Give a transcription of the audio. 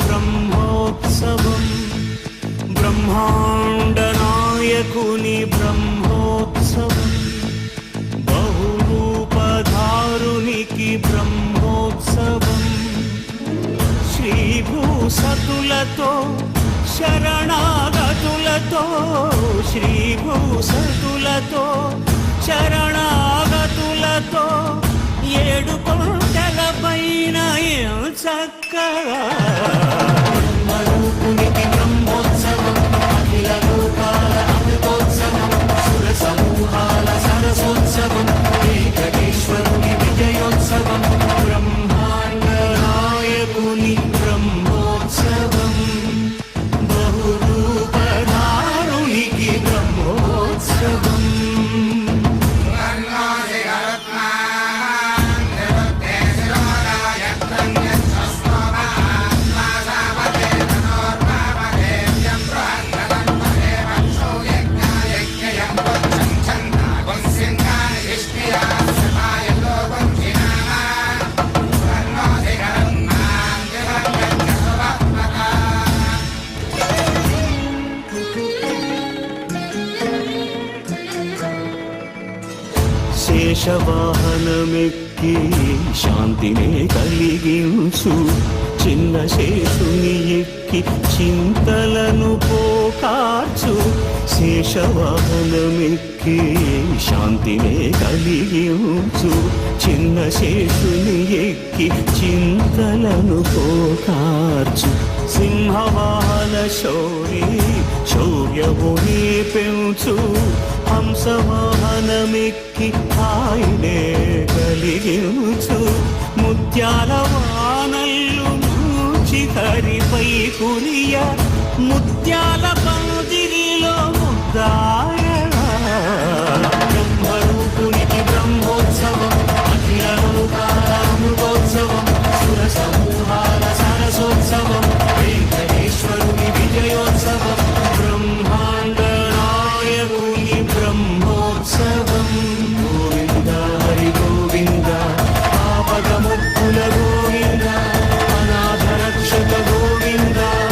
బ్రహ్మోత్సవం, బ్రహ్మాండ నాయకుని బ్రహ్మోత్సవం, బహురూపధారునికి బ్రహ్మోత్సవం, శ్రీభూసతులతో శరణాగతులతో, శ్రీభూసతులతో శరణాగతులతో, ఏడు కొండల పైన చక్కగా బ్రహ్మరూపునికి బ్రహ్మోత్సవం, అఖిల లోకాల అమృతోత్సవం, సుర సమూహాల సరసోత్సవం, వెంకటేశ్వరుని విజయోత్సవం, బ్రహ్మాండ నాయకుని బ్రహ్మోత్సవం, బహురూపధారునికి బ్రహ్మోత్సవం. శేషవాహనమెక్కి శాంతినే కలిగించు, చిన్న శేషుని ఎక్కి చింతలను పోకార్చు, శేషవాహనమెక్కి శాంతినే కలిగించు, చిన్న శేషుని ఎక్కి చింతలను పోకార్చు, సింహవాహన శౌరి శౌర్యముని పెంచు, హంసవాహనమెక్కి ఆయనే కలిగించు, ముత్యాల వానల్లు మూచి హరిపై కురియ, ముత్యాల పందిరిలో ముద్దా